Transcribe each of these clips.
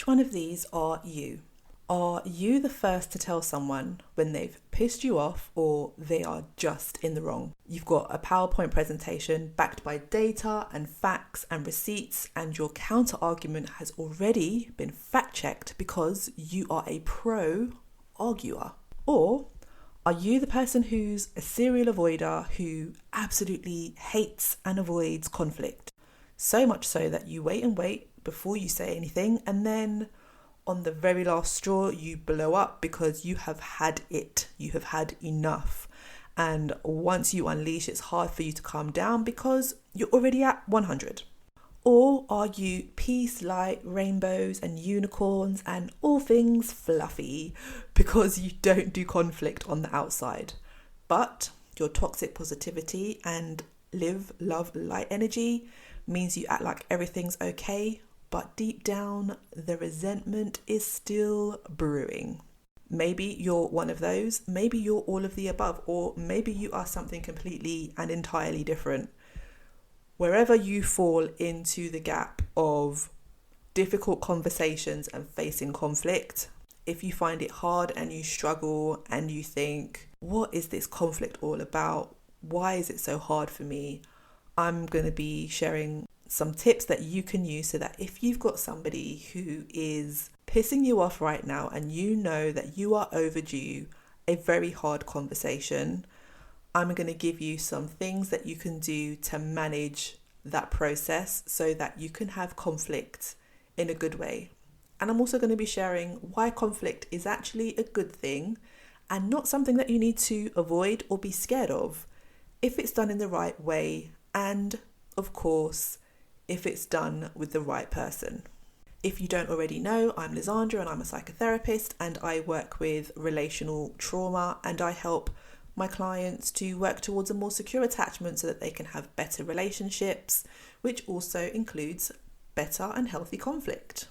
Which one of these are you? Are you the first to tell someone when they've pissed you off or they are just in the wrong? You've got a PowerPoint presentation backed by data and facts and receipts, and your counter argument has already been fact checked because you are a pro arguer. Or are you the person who's a serial avoider who absolutely hates and avoids conflict? So much so that you wait and wait before you say anything, and then on the very last straw you blow up because you have had it. You have had enough. And once you unleash, it's hard for you to calm down because you're already at 100. Or are you peace, light, rainbows and unicorns and all things fluffy because you don't do conflict on the outside, but your toxic positivity and live, love, light energy means you act like everything's okay, but deep down the resentment is still brewing? Maybe you're one of those, maybe you're all of the above, or maybe you are something completely and entirely different. Wherever you fall into the gap of difficult conversations and facing conflict, if you find it hard and you struggle and you think, what is this conflict all about? Why is it so hard for me? I'm going to be sharing some tips that you can use so that if you've got somebody who is pissing you off right now and you know that you are overdue a very hard conversation, I'm going to give you some things that you can do to manage that process so that you can have conflict in a good way. And I'm also going to be sharing why conflict is actually a good thing and not something that you need to avoid or be scared of if it's done in the right way, and of course if it's done with the right person. If you don't already know, I'm Lizandra and I'm a psychotherapist, and I work with relational trauma, and I help my clients to work towards a more secure attachment so that they can have better relationships, which also includes better and healthy conflict.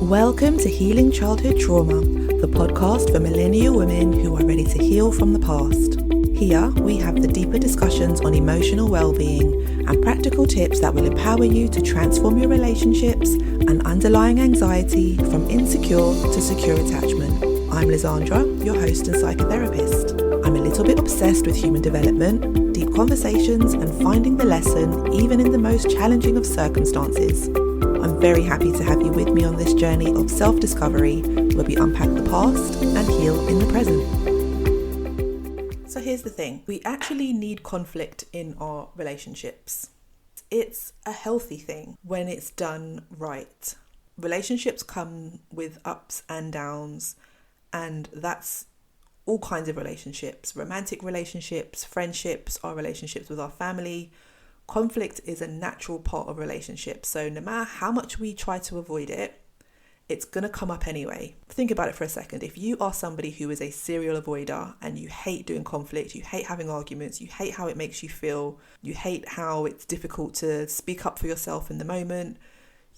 Welcome to Healing Childhood Trauma, the podcast for millennial women who are ready to heal from the past. Here we have the deeper discussions on emotional well-being and practical tips that will empower you to transform your relationships and underlying anxiety from insecure to secure attachment. I'm Lizandra, your host and psychotherapist. I'm a little bit obsessed with human development, deep conversations, and finding the lesson even in the most challenging of circumstances. I'm very happy to have you with me on this journey of self-discovery where we unpack the past and heal in the present. So here's the thing, we actually need conflict in our relationships. It's a healthy thing when it's done right. Relationships come with ups and downs, and that's all kinds of relationships, romantic relationships, friendships, our relationships with our family. Conflict is a natural part of relationships. So no matter how much we try to avoid it, it's going to come up anyway. Think about it for a second. If you are somebody who is a serial avoider and you hate doing conflict, you hate having arguments, you hate how it makes you feel, you hate how it's difficult to speak up for yourself in the moment,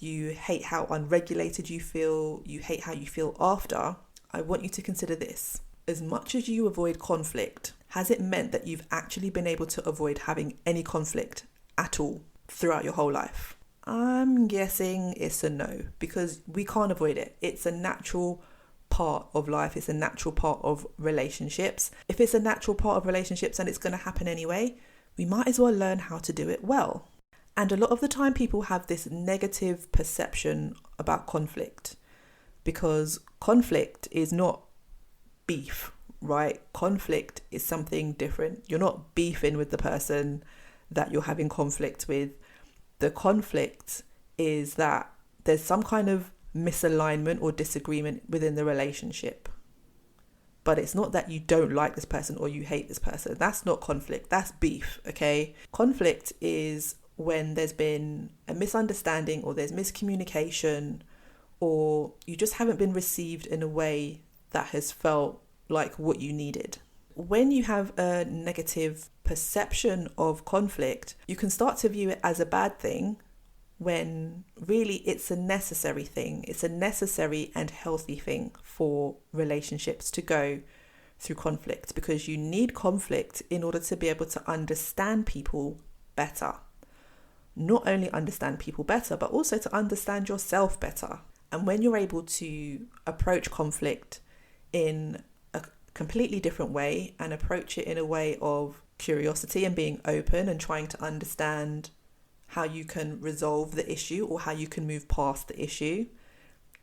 you hate how unregulated you feel, you hate how you feel after, I want you to consider this. As much as you avoid conflict, has it meant that you've actually been able to avoid having any conflict at all throughout your whole life? I'm guessing it's a no, because we can't avoid it. It's a natural part of life. It's a natural part of relationships. If it's a natural part of relationships and it's going to happen anyway, we might as well learn how to do it well. And a lot of the time people have this negative perception about conflict, because conflict is not beef, right? Conflict is something different. You're not beefing with the person that you're having conflict with. The conflict is that there's some kind of misalignment or disagreement within the relationship. But it's not that you don't like this person or you hate this person. That's not conflict. That's beef, okay? Conflict is when there's been a misunderstanding or there's miscommunication, or you just haven't been received in a way that has felt like what you needed. When you have a negative perception of conflict, you can start to view it as a bad thing when really it's a necessary thing. It's a necessary and healthy thing for relationships to go through conflict, because you need conflict in order to be able to understand people better. not only understand people better, but also to understand yourself better. And when you're able to approach conflict in a completely different way and approach it in a way of curiosity and being open and trying to understand how you can resolve the issue or how you can move past the issue,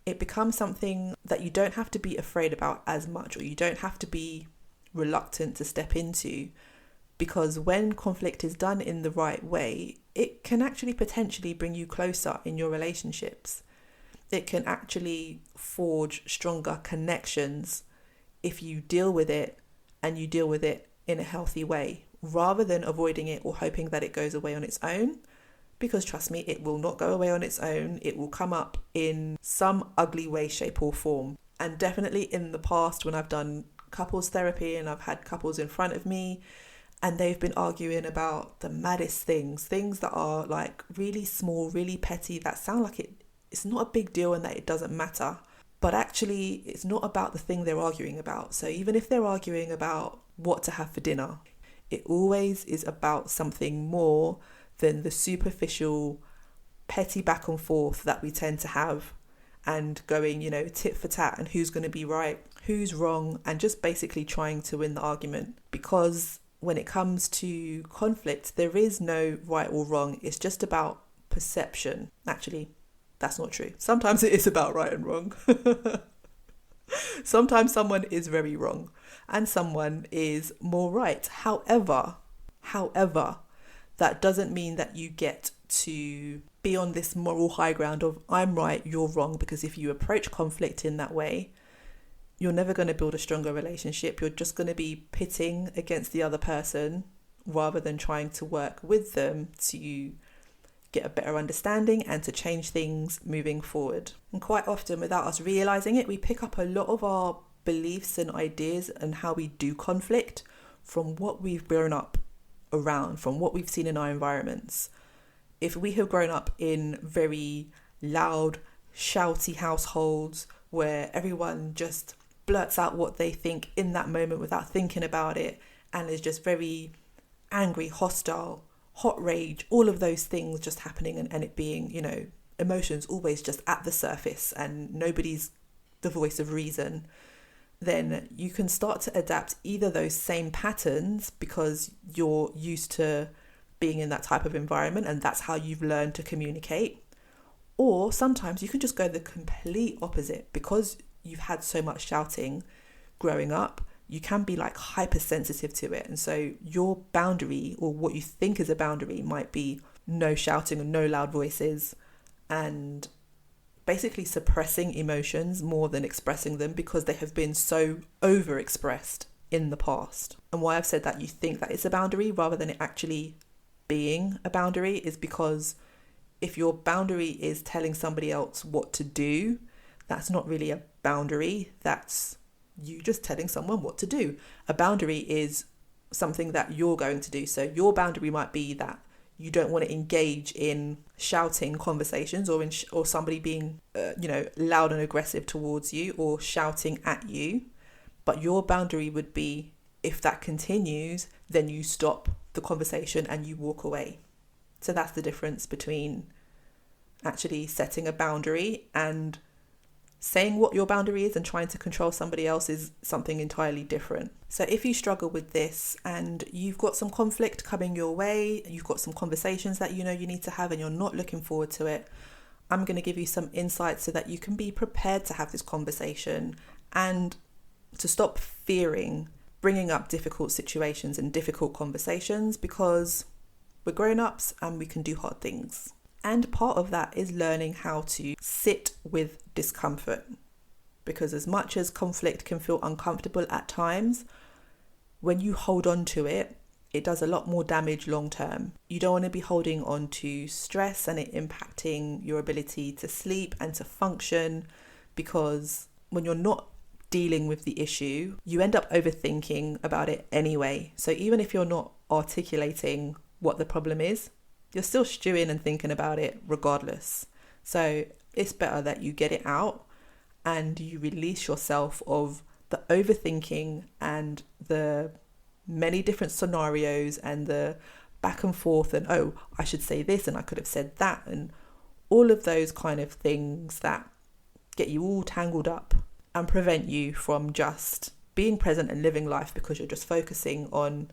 it becomes something that you don't have to be afraid about as much, or you don't have to be reluctant to step into, because when conflict is done in the right way, it can actually potentially bring you closer in your relationships. It can actually forge stronger connections if you deal with it, and you deal with it in a healthy way, rather than avoiding it or hoping that it goes away on its own. Because trust me, it will not go away on its own. It will come up in some ugly way, shape or form. And definitely in the past, when I've done couples therapy and I've had couples in front of me and they've been arguing about the maddest things that are like really small, really petty, that sound like it's not a big deal and that it doesn't matter. But actually, it's not about the thing they're arguing about. So even if they're arguing about what to have for dinner, it always is about something more than the superficial, petty back and forth that we tend to have, and going, tit for tat, and who's going to be right, who's wrong, and just basically trying to win the argument. Because when it comes to conflict, there is no right or wrong. It's just about perception. Actually, that's not true. Sometimes it is about right and wrong. Sometimes someone is very wrong and someone is more right. However, that doesn't mean that you get to be on this moral high ground of I'm right, you're wrong, because if you approach conflict in that way, you're never going to build a stronger relationship. You're just going to be pitting against the other person rather than trying to work with them to get a better understanding and to change things moving forward. And quite often, without us realizing it, we pick up a lot of our beliefs and ideas and how we do conflict from what we've grown up around, from what we've seen in our environments. If we have grown up in very loud, shouty households where everyone just blurts out what they think in that moment without thinking about it, and is just very angry, hostile, hot rage, all of those things just happening, and it being, emotions always just at the surface and nobody's the voice of reason, then you can start to adapt either those same patterns because you're used to being in that type of environment and that's how you've learned to communicate. Or sometimes you can just go the complete opposite. Because you've had so much shouting growing up, you can be like hypersensitive to it. And so your boundary, or what you think is a boundary, might be no shouting and no loud voices, and basically suppressing emotions more than expressing them because they have been so overexpressed in the past. And why I've said that you think that it's a boundary rather than it actually being a boundary is because if your boundary is telling somebody else what to do, that's not really a boundary. That's you just telling someone what to do. A boundary is something that you're going to do. So your boundary might be that you don't want to engage in shouting conversations or somebody being, loud and aggressive towards you or shouting at you. But your boundary would be, if that continues, then you stop the conversation and you walk away. So that's the difference between actually setting a boundary and saying what your boundary is and trying to control somebody else is something entirely different. So if you struggle with this and you've got some conflict coming your way, you've got some conversations that you need to have and you're not looking forward to it, I'm going to give you some insights so that you can be prepared to have this conversation and to stop fearing bringing up difficult situations and difficult conversations, because we're grown-ups and we can do hard things. And part of that is learning how to sit with discomfort, because as much as conflict can feel uncomfortable at times, when you hold on to it, it does a lot more damage long term. You don't want to be holding on to stress and it impacting your ability to sleep and to function, because when you're not dealing with the issue, you end up overthinking about it anyway. So even if you're not articulating what the problem is, you're still stewing and thinking about it regardless. So it's better that you get it out and you release yourself of the overthinking and the many different scenarios and the back and forth and, oh, I should say this and I could have said that, and all of those kind of things that get you all tangled up and prevent you from just being present and living life, because you're just focusing on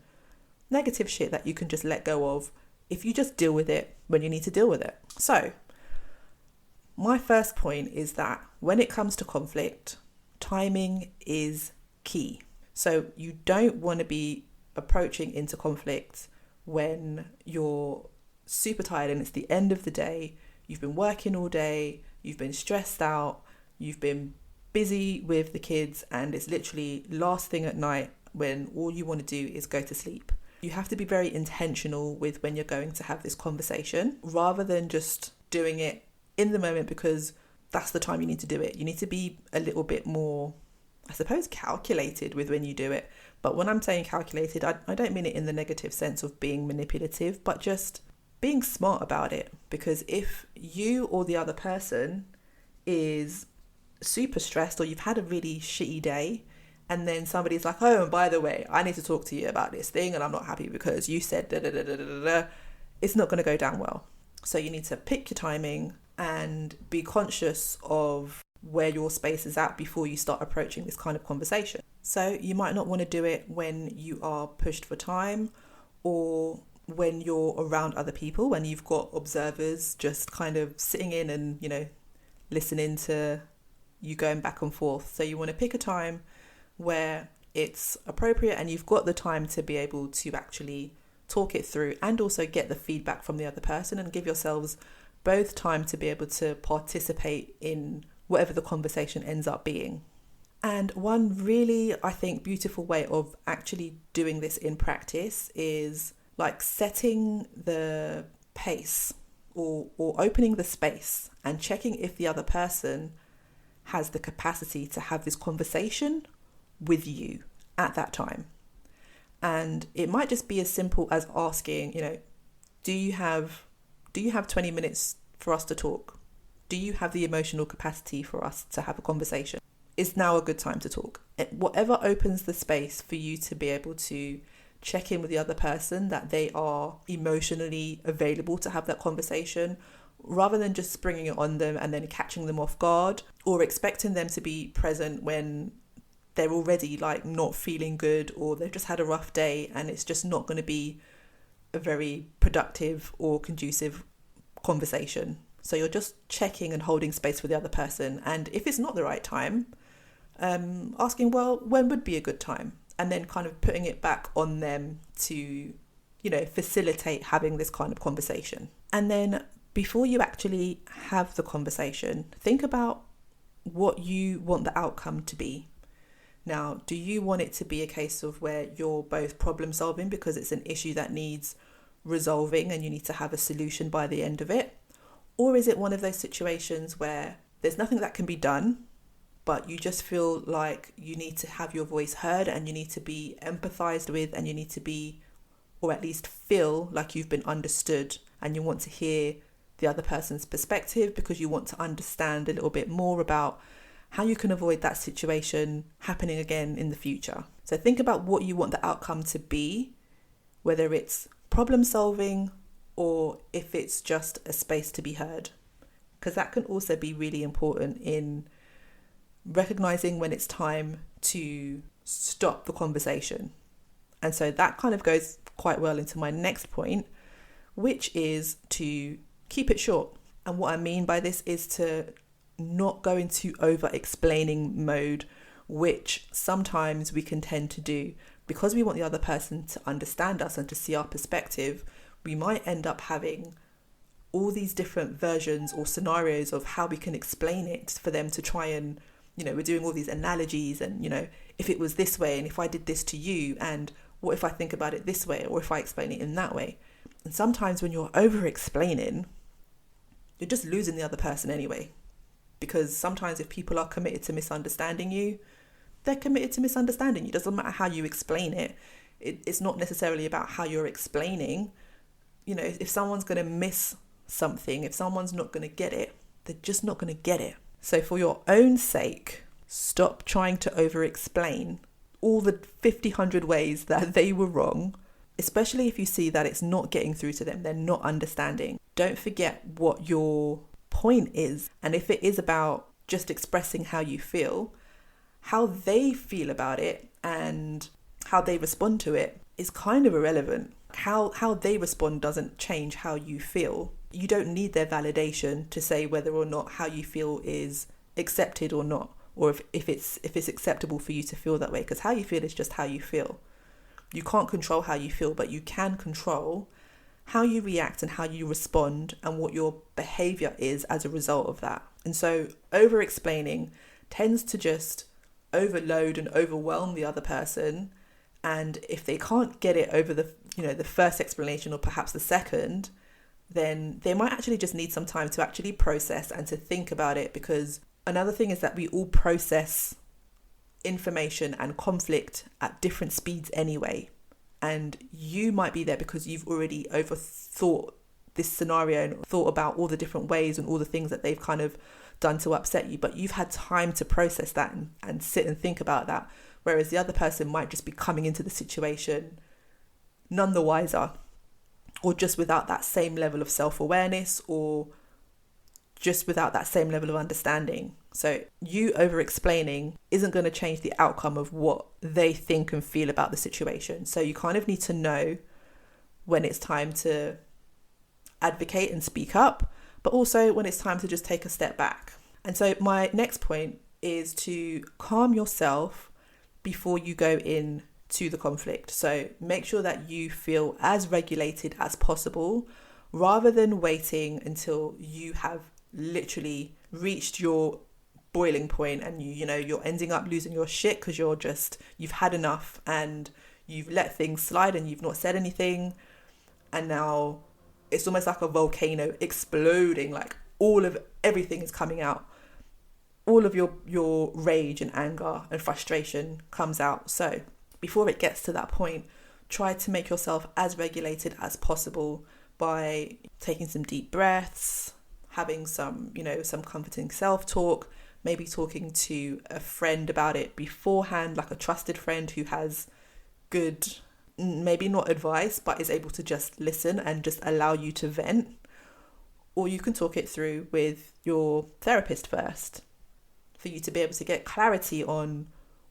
negative shit that you can just let go of if you just deal with it when you need to deal with it. So my first point is that when it comes to conflict, timing is key. So you don't want to be approaching into conflict when you're super tired and it's the end of the day, you've been working all day, you've been stressed out, you've been busy with the kids, and it's literally last thing at night when all you want to do is go to sleep. You have to be very intentional with when you're going to have this conversation, rather than just doing it in the moment because that's the time you need to do it. You need to be a little bit more, I suppose, calculated with when you do it. But when I'm saying calculated, I don't mean it in the negative sense of being manipulative, but just being smart about it. Because if you or the other person is super stressed, or you've had a really shitty day, and then somebody's like, oh, and by the way, I need to talk to you about this thing and I'm not happy because you said da da da da da da, it's not going to go down well. So you need to pick your timing and be conscious of where your space is at before you start approaching this kind of conversation. So you might not want to do it when you are pushed for time, or when you're around other people, when you've got observers just kind of sitting in and, listening to you going back and forth. So you want to pick a time where it's appropriate and you've got the time to be able to actually talk it through, and also get the feedback from the other person, and give yourselves both time to be able to participate in whatever the conversation ends up being. And one really, I think, beautiful way of actually doing this in practice is like setting the pace or opening the space and checking if the other person has the capacity to have this conversation with you at that time. And it might just be as simple as asking, do you have 20 minutes for us to talk? Do you have the emotional capacity for us to have a conversation? Is now a good time to talk? Whatever opens the space for you to be able to check in with the other person that they are emotionally available to have that conversation, rather than just springing it on them and then catching them off guard, or expecting them to be present when they're already like not feeling good, or they've just had a rough day and it's just not going to be a very productive or conducive conversation. So you're just checking and holding space for the other person. And if it's not the right time, asking, well, when would be a good time? And then kind of putting it back on them to, facilitate having this kind of conversation. And then before you actually have the conversation, think about what you want the outcome to be. Now, do you want it to be a case of where you're both problem solving because it's an issue that needs resolving and you need to have a solution by the end of it? Or is it one of those situations where there's nothing that can be done, but you just feel like you need to have your voice heard and you need to be empathized with, and you need to be, or at least feel like you've been understood, and you want to hear the other person's perspective because you want to understand a little bit more about how you can avoid that situation happening again in the future. So think about what you want the outcome to be, whether it's problem solving or if it's just a space to be heard. Because that can also be really important in recognizing when it's time to stop the conversation. And so that kind of goes quite well into my next point, which is to keep it short. And what I mean by this is to not go into over-explaining mode, which sometimes we can tend to do. Because we want the other person to understand us and to see our perspective, we might end up having all these different versions or scenarios of how we can explain it for them to try and, we're doing all these analogies and, if it was this way and if I did this to you, and what if I think about it this way, or if I explain it in that way. And sometimes when you're over-explaining, you're just losing the other person anyway. Because sometimes if people are committed to misunderstanding you, they're committed to misunderstanding you. It doesn't matter how you explain it. It's not necessarily about how you're explaining. If someone's going to miss something, if someone's not going to get it, they're just not going to get it. So for your own sake, stop trying to over-explain all the 100 ways that they were wrong. especially if you see that it's not getting through to them, they're not understanding. Don't forget what your point is. And if it is about just expressing how you feel, how they feel about it and how they respond to it is kind of irrelevant. How they respond doesn't change how you feel. You don't need their validation to say whether or not how you feel is accepted or not, or if it's acceptable for you to feel that way, because how you feel is just how you feel. You can't control how you feel, but you can control how you react and how you respond and what your behavior is as a result of that. And so over explaining tends to just overload and overwhelm the other person. And if they can't get it over the first explanation or perhaps the second, then they might actually just need some time to actually process and to think about it. Because another thing is that we all process information and conflict at different speeds anyway. And you might be there because you've already overthought this scenario and thought about all the different ways and all the things that they've kind of done to upset you. But you've had time to process that and sit and think about that. Whereas the other person might just be coming into the situation none the wiser, or just without that same level of self-awareness, or just without that same level of understanding. So you over-explaining isn't going to change the outcome of what they think and feel about the situation. So you kind of need to know when it's time to advocate and speak up, but also when it's time to just take a step back. And so my next point is to calm yourself before you go in to the conflict. So make sure that you feel as regulated as possible, rather than waiting until you have literally reached your boiling point and you're ending up losing your shit because you've had enough and you've let things slide and you've not said anything, and now it's almost like a volcano exploding, like everything is coming out. All of your rage and anger and frustration comes out. So before it gets to that point, try to make yourself as regulated as possible by taking some deep breaths, having some comforting self-talk, maybe talking to a friend about it beforehand, like a trusted friend who has good, maybe not advice, but is able to just listen and just allow you to vent. Or you can talk it through with your therapist first, for you to be able to get clarity on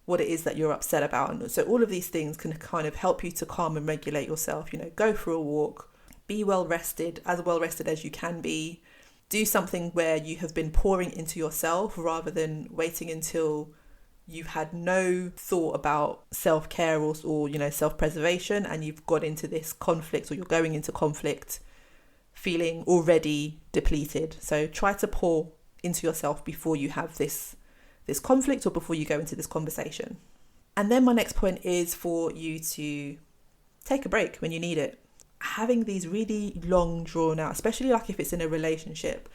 what it is that you're upset about. And so all of these things can kind of help you to calm and regulate yourself. Go for a walk, be well rested as you can be. Do something where you have been pouring into yourself rather than waiting until you've had no thought about self-care or self-preservation, and you've got into this conflict, or you're going into conflict feeling already depleted. So try to pour into yourself before you have this conflict or before you go into this conversation. And then my next point is for you to take a break when you need it. Having these really long drawn out, especially like if it's in a relationship,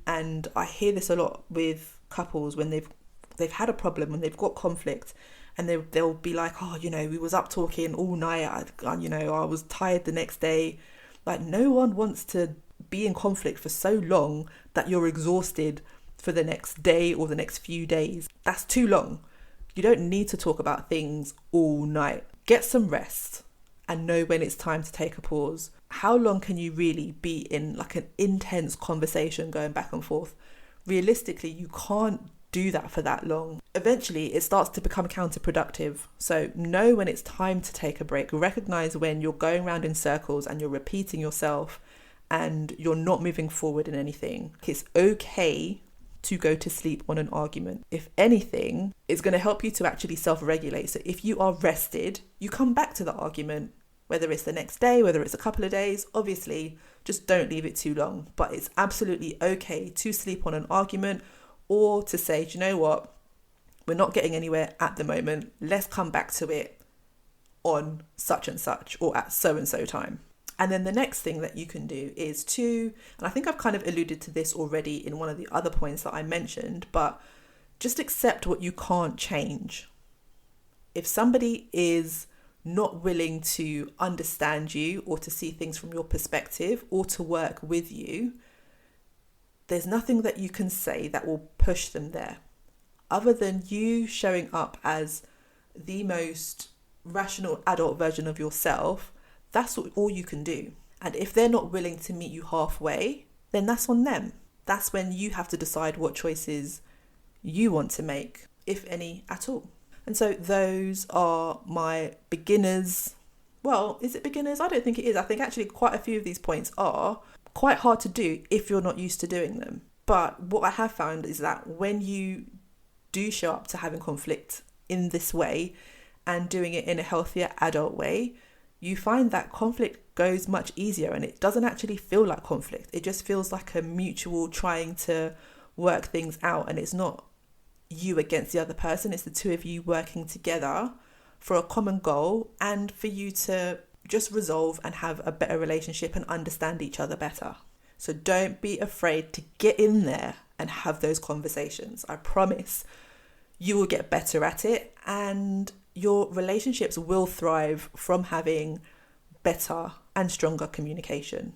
and I hear this a lot with couples when they've had a problem, when they've got conflict, and they'll be like, we was up talking all night, I was tired the next day. Like, no one wants to be in conflict for so long that you're exhausted for the next day or the next few days. That's too long. You don't need to talk about things all night. Get some rest and know when it's time to take a pause. How long can you really be in like an intense conversation going back and forth? Realistically, you can't do that for that long. Eventually, it starts to become counterproductive. So know when it's time to take a break. Recognize when you're going around in circles and you're repeating yourself and you're not moving forward in anything. It's okay to go to sleep on an argument. If anything, it's going to help you to actually self-regulate. So if you are rested, you come back to the argument, whether it's the next day, whether it's a couple of days. Obviously, just don't leave it too long. But it's absolutely okay to sleep on an argument, or to say, do you know what? We're not getting anywhere at the moment. Let's come back to it on such and such, or at so and so time. And then the next thing that you can do is and I think I've kind of alluded to this already in one of the other points that I mentioned, but just accept what you can't change. If somebody is not willing to understand you or to see things from your perspective or to work with you, there's nothing that you can say that will push them there, other than you showing up as the most rational adult version of yourself That's all you can do. And if they're not willing to meet you halfway, then that's on them. That's when you have to decide what choices you want to make, if any at all. And so those are my beginners. Well, is it beginners? I don't think it is. I think actually quite a few of these points are quite hard to do if you're not used to doing them. But what I have found is that when you do show up to having conflict in this way and doing it in a healthier adult way, you find that conflict goes much easier and it doesn't actually feel like conflict. It just feels like a mutual trying to work things out, and it's not you against the other person. It's the two of you working together for a common goal and for you to just resolve and have a better relationship and understand each other better. So don't be afraid to get in there and have those conversations. I promise you will get better at it and your relationships will thrive from having better and stronger communication.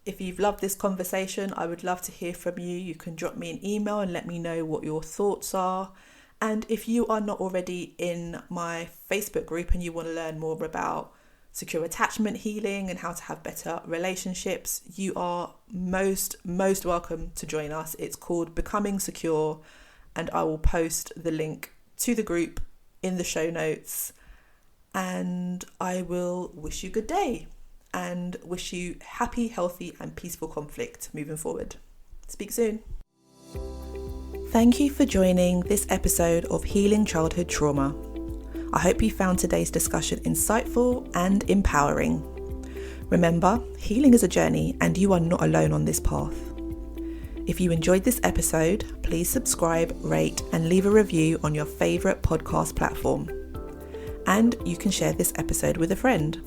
If you've loved this conversation, I would love to hear from you. You can drop me an email and let me know what your thoughts are. And if you are not already in my Facebook group and you want to learn more about secure attachment healing and how to have better relationships, you are most welcome to join us. It's called Becoming Secure, and I will post the link to the group in the show notes. And I will wish you good day and wish you happy, healthy and peaceful conflict moving forward. Speak soon. Thank you for joining this episode of Healing Childhood Trauma. I hope you found today's discussion insightful and empowering. Remember, healing is a journey and you are not alone on this path. If you enjoyed this episode, please subscribe, rate and leave a review on your favourite podcast platform. And you can share this episode with a friend.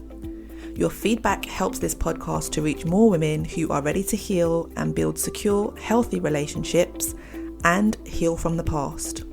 Your feedback helps this podcast to reach more women who are ready to heal and build secure, healthy relationships and heal from the past.